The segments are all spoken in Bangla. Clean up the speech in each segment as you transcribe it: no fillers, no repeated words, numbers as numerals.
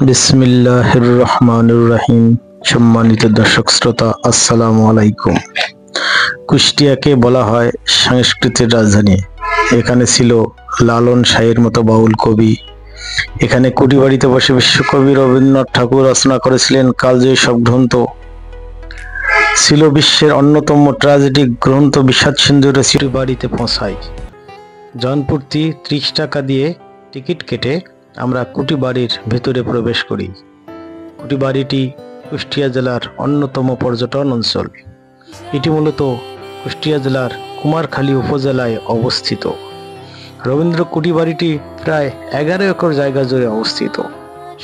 বিসমিল্লাহির রহমানির রহিম। সম্মানিত দর্শক শ্রোতা, আসসালামু আলাইকুম। কুষ্টিয়াকে বলা হয় সংস্কৃতির রাজধানী। এখানে ছিল লালন শাহের মতো বাউল কবি। এখানে কুটিবাড়িতে বসে বিশ্বকবি রবীন্দ্রনাথ ঠাকুর রচনা করেছিলেন কালজয়ী সব গ্রন্থ। ছিল বিশ্বের অন্যতম ট্র্যাজেডিক গ্রন্থ বিষাদ সিন্ধু রচিত। বাড়িতে পৌঁছাই জনপ্রতি 30 টাকা দিয়ে টিকিট কেটে আমরা কুটিবাড়ির ভেতরে প্রবেশ করি। কুটিবাড়িটি কুষ্টিয়া জেলার অন্যতম পর্যটন অঞ্চল। এটি মূলত কুষ্টিয়া জেলার কুমারখালী উপজেলায় অবস্থিত। রবীন্দ্র কুটিবাড়িটি প্রায় 11 একর জায়গা জুড়ে অবস্থিত।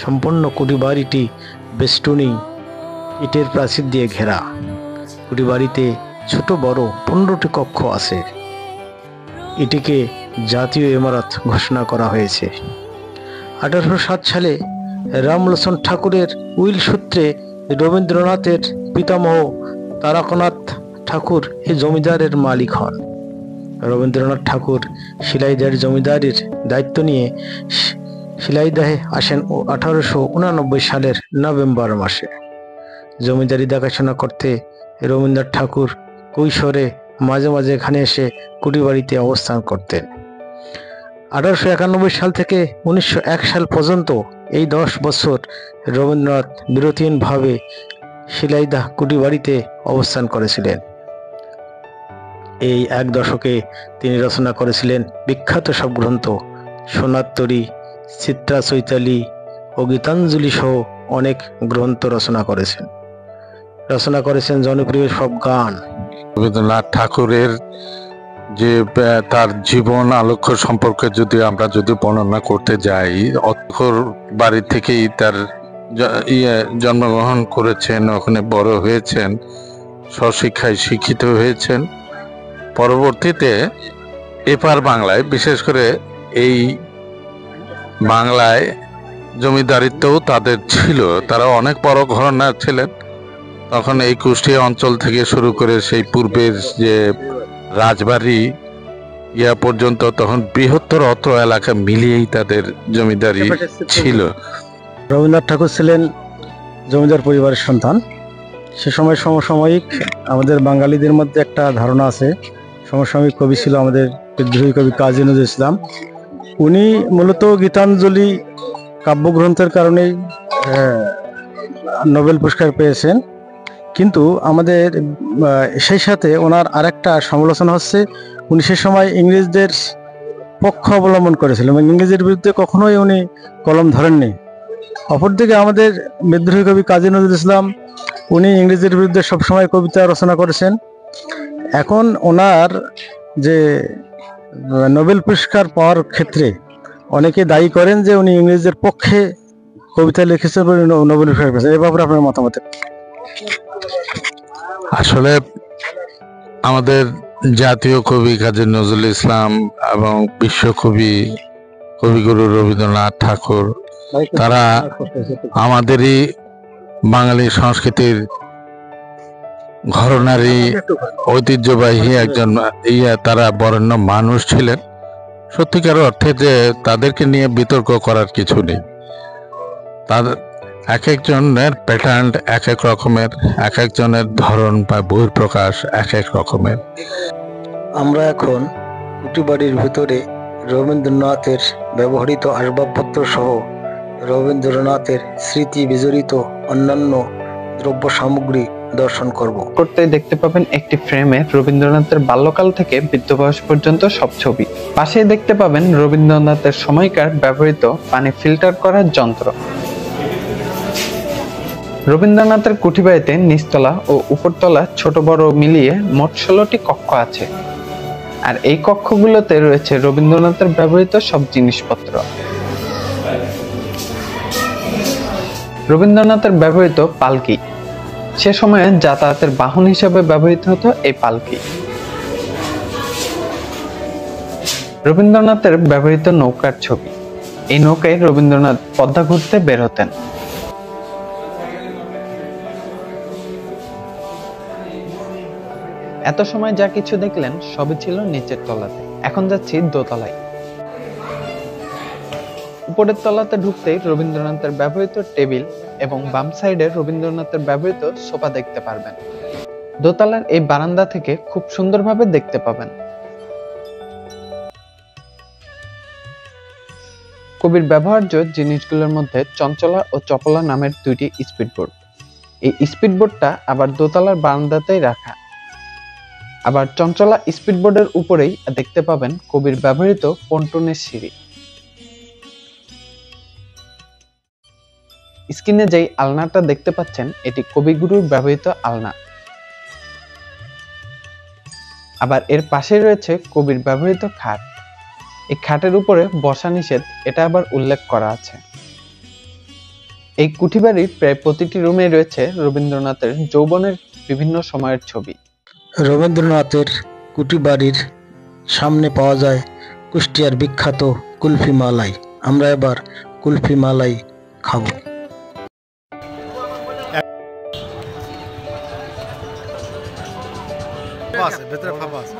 সম্পূর্ণ কুটিবাড়িটি বেষ্টনী ইটের প্রাচীর দিয়ে ঘেরা। কুটিবাড়িতে ছোট বড় 15টি কক্ষ আছে। এটিকে জাতীয় ইমারত ঘোষণা করা হয়েছে। 1807 সালে রামলোচন ঠাকুরের উইল সূত্রে রবীন্দ্রনাথের পিতামহ তারকনাথ ঠাকুর এই জমিদারের মালিক হন। রবীন্দ্রনাথ ঠাকুর শিলাইদহের জমিদারির দায়িত্ব নিয়ে শিলাইদহে আসেন 1889 সালের নভেম্বর মাসে। জমিদারি দেখাশোনা করতে রবীন্দ্রনাথ ঠাকুর কৈশোরে মাঝে মাঝে এখানে এসে কুটিবাড়িতে অবস্থান করতেন। 1891 সাল থেকে 1901 সাল পর্যন্ত এই 10 বছর রবীন্দ্রনাথ বিরতিহীনভাবে শিলাইদহ কুটিবাড়িতে অবস্থান করেছিলেন। এই 1 দশকে তিনি রচনা করেছিলেন বিখ্যাত সব গ্রন্থ সোনার তরী, চিত্রা চৈতালি ও গীতাঞ্জলি সহ অনেক গ্রন্থ রচনা করেছেন জনপ্রিয় সব গান। রবীন্দ্রনাথ ঠাকুরের যে তার জীবন আলোক্য সম্পর্কে আমরা যদি বর্ণনা করতে যাই, অক্ষর বাড়ি থেকেই তার জন্মগ্রহণ করেছেন, ওখানে বড় হয়েছেন, স্বশিক্ষায় শিক্ষিত হয়েছেন। পরবর্তীতে এপার বাংলায়, বিশেষ করে এই বাংলায় জমিদারিত্বও তাদের ছিল। তারা অনেক বড় ঘরানার ছিলেন। তখন এই কুষ্টিয়া অঞ্চল থেকে শুরু করে সেই পূর্বের যে রাজবাড়ি পর্যন্ত, তখন বৃহত্তর অত্র এলাকা মিলিয়েই তাদের জমিদারি ছিল। রবীন্দ্রনাথ ঠাকুর ছিলেন জমিদার পরিবারের সন্তান। সে সময় সমসাময়িক আমাদের বাঙালিদের মধ্যে একটা ধারণা আছে, সমসাময়িক কবি ছিল আমাদের বিদ্রোহী কবি কাজী নজরুল ইসলাম। উনি মূলত গীতাঞ্জলি কাব্যগ্রন্থের কারণেই নোবেল পুরস্কার পেয়েছেন। কিন্তু আমাদের সেই সাথে ওনার আরেকটা সমালোচনা হচ্ছে, উনি সে সময় ইংরেজদের পক্ষ অবলম্বন করেছিলেন এবং ইংরেজের বিরুদ্ধে কখনোই উনি কলম ধরেননি। অপরদিকে আমাদের বিদ্রোহী কবি কাজী নজরুল ইসলাম, উনি ইংরেজের বিরুদ্ধে সবসময় কবিতা রচনা করেছেন। এখন ওনার যে নোবেল পুরস্কার পাওয়ার ক্ষেত্রে অনেকে দায়ী করেন যে উনি ইংরেজদের পক্ষে কবিতা লিখেছেন বলে নোবেল পুরস্কার পেয়েছেন। এ ব্যাপারে আপনার মতামত? আসলে আমাদের জাতীয় কবি কাজী নজরুল ইসলাম এবং বিশ্বকবি কবিগুরু রবীন্দ্রনাথ ঠাকুর, তারা আমাদেরই বাঙালি সংস্কৃতির ঘরানারই ঐতিহ্যবাহী একজন তারা বরেণ্য মানুষ ছিলেন। সত্যিকার অর্থে যে তাদেরকে নিয়ে বিতর্ক করার কিছু নেই। তাদের এক একজনের প্যাটার্ন এক এক রকমের, এক একজনের ধরন বা বহিঃপ্রকাশ এক এক রকমের। আমরা এখন কুটিবাড়ির ভিতরে রবীন্দ্রনাথের ব্যবহৃত আসবাবপত্র সহ রবীন্দ্রনাথের স্মৃতি বিজড়িত অন্যান্য দ্রব্য সামগ্রী দর্শন করব। করতে দেখতে পাবেন একটি ফ্রেমে রবীন্দ্রনাথের বাল্যকাল থেকে বৃদ্ধ বয়স পর্যন্ত সব ছবি। পাশেই দেখতে পাবেন রবীন্দ্রনাথের সময়কার ব্যবহৃত পানি ফিল্টার করার যন্ত্র। রবীন্দ্রনাথের কুঠিবাড়িতে নিচতলা ও উপরতলা ছোট বড় মিলিয়ে মোট 16টি কক্ষ আছে। আর এই কক্ষগুলোতে রয়েছে রবীন্দ্রনাথের ব্যবহৃত সব জিনিসপত্র। রবীন্দ্রনাথের ব্যবহৃত পালকি, সে সময়ে যাতায়াতের বাহন হিসেবে ব্যবহৃত হতো এই পালকি। রবীন্দ্রনাথের ব্যবহৃত নৌকার ছবি, এই নৌকায় রবীন্দ্রনাথ পদ্মা ঘুরতে বের হতেন। এত সময় যা কিছু দেখলেন সবই ছিল নিচের তলাতে, এখন যাচ্ছি দোতলায়। উপরের তলাতে ঢুকতেই রবীন্দ্রনাথের ব্যবহৃত টেবিল এবং বাম সাইডে রবীন্দ্রনাথের ব্যবহৃত সোফা দেখতে পারবেন। দোতলার এই বারান্দা থেকে খুব সুন্দরভাবে দেখতে পাবেন। কবির ব্যবহার্য জিনিসগুলোর মধ্যে চঞ্চলা ও চপলা নামের দুইটি স্পিডবোট। এই স্পিডবোটটা আবার দোতলার বারান্দাতেই রাখা। আবার চঞ্চলা স্পিডবোটের উপরেই দেখতে পাবেন কবির ব্যবহৃত পন্টুনের সিঁড়ি। স্ক্রিনে যেই আলনাটা দেখতে পাচ্ছেন এটি কবিগুরুর ব্যবহৃত আলনা। আবার এর পাশে রয়েছে কবির ব্যবহৃত খাট। এই খাটের উপরে বসা নিষেধ, এটা আবার উল্লেখ করা আছে। এই কুঠিবাড়ির প্রায় প্রতিটি রুমে রয়েছে রবীন্দ্রনাথের যৌবনের বিভিন্ন সময়ের ছবি। রবীন্দ্রনাথের কুটিবাড়ির সামনে পাওয়া যায় কুষ্টিয়ার বিখ্যাত কুলফি মালাই। আমরা এবার কুলফি মালাই খাবো। ভেতরে ফাঁপা আছে।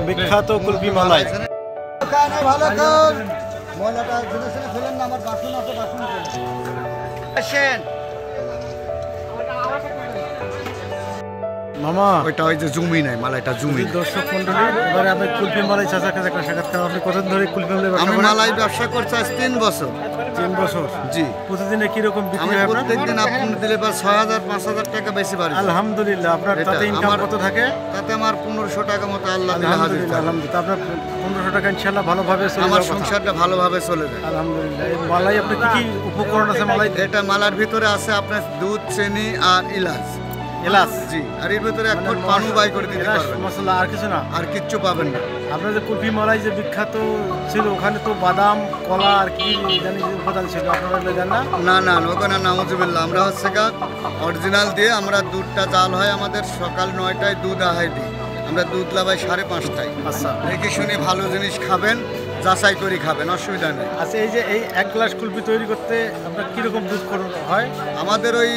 বিখ্যাত কুলফি মালাই। মামা ওইটা ওই যে জুমি নাই, মালাইটা জুমি। দর্শক মন্ডলী, এবারে আমি কুলফি মালাই চাচার কাছে একটা সাক্ষাৎকার। আপনি কতদিন ধরে কুলফি মালাই ব্যবসা করেন? আমি মালাই ব্যবসা করছি আজ 3 বছর। 3 বছর? জি। প্রতিদিনে কি রকম বিক্রি হয় আপনার? প্রত্যেকদিন আপনি দিলে 6000-5000 টাকা বেশি বাড়ে। আলহামদুলিল্লাহ। আপনার তাতে ইনকাম কত থাকে? তাতে আমার 1500 টাকা মতো আল্লাহ দিলে হাজির। আলহামদুলিল্লাহ। আপনার 1500 টাকা ইনশাআল্লাহ ভালোভাবে চলে যাবে। আমার সংসারটা ভালোভাবে চলে যায় আলহামদুলিল্লাহ। এই মালাই আপনি কি কি উপকরণ আছে মালাই? এটা মালার ভিতরে আছে আপনার দুধ, চিনি আর এলাচ। এলাচ? জি। আর এর ভিতরে এক ফুট পানি বাই করে দিতে পারবেন। মশলা আর কিছু না? আর কিচ্ছু পাবেন না। আপনার যে কুলফি মালাই যে বিখ্যাত ছিল, ওখানে তো বাদাম, কলা আর কি জানি উপাদান ছিল, আপনারা জানেন না? না না, ওখানে নাউজুবিল্লাহ। আমরা হচ্ছে অরিজিনাল দিয়ে আমরা দুধটা জাল হয় আমাদের সকাল 9টায় দুধ আহাই দিই। আমরা দুধ লাভাই 5:30টায়। আচ্ছা। দেখে শুনে ভালো জিনিস খাবেন, যাচাই করে খাবেন, অসুবিধা নেই। আচ্ছা, এই যে এই 1 গ্লাস কুলফি তৈরি করতে আপনার কিরকম দুধ খরচ হয়? আমাদের ওই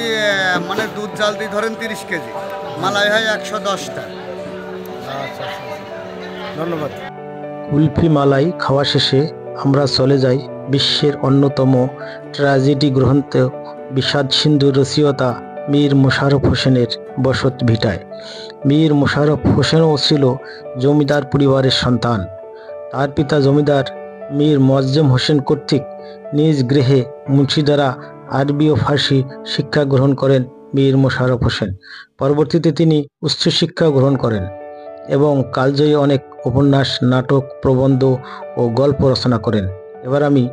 মানে দুধ জাল দিয়ে ধরেন 30 কেজি, মালাই হয় 110টা। আচ্ছা, ধন্যবাদ। কুলফি মালাই খাওয়া শেষে আমরা চলে যাই বিশ্বের অন্যতম ট্র্যাজেডি গ্রন্থ বিষাদ সিন্ধু রচয়িতা মীর মোশাররফ হোসেনের বসত ভিটায়। মীর মোশাররফ হোসেনও ছিল জমিদার পরিবারের সন্তান। তার পিতা জমিদার মীর মোয়াজ্জেম হোসেন কর্তৃক নিজ গৃহে মুন্সি দ্বারা আরবি ও ফার্সি শিক্ষা গ্রহণ করেন মীর মোশাররফ হোসেন। পরবর্তীতে তিনি উচ্চশিক্ষা গ্রহণ করেন এবং কালজয়ী অনেক উপন্যাস, নাটক, প্রবন্ধ ও গল্প রচনা করেন। এবার আমি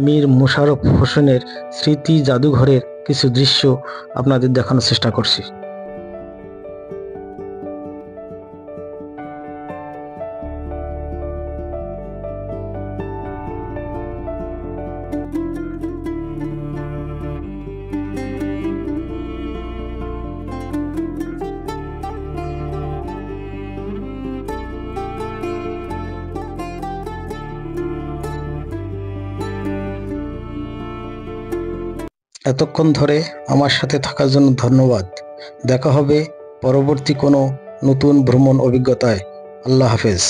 মীর মোশাররফ হোসেনের স্মৃতি জাদুঘরের কিছু দৃশ্য আপনাদের দেখানোর চেষ্টা করছি। এতক্ষণ ধরে আমার সাথে থাকার জন্য ধন্যবাদ। দেখা হবে পরবর্তী কোনো নতুন ভ্রমণ অভিজ্ঞতায়। আল্লাহ হাফেজ।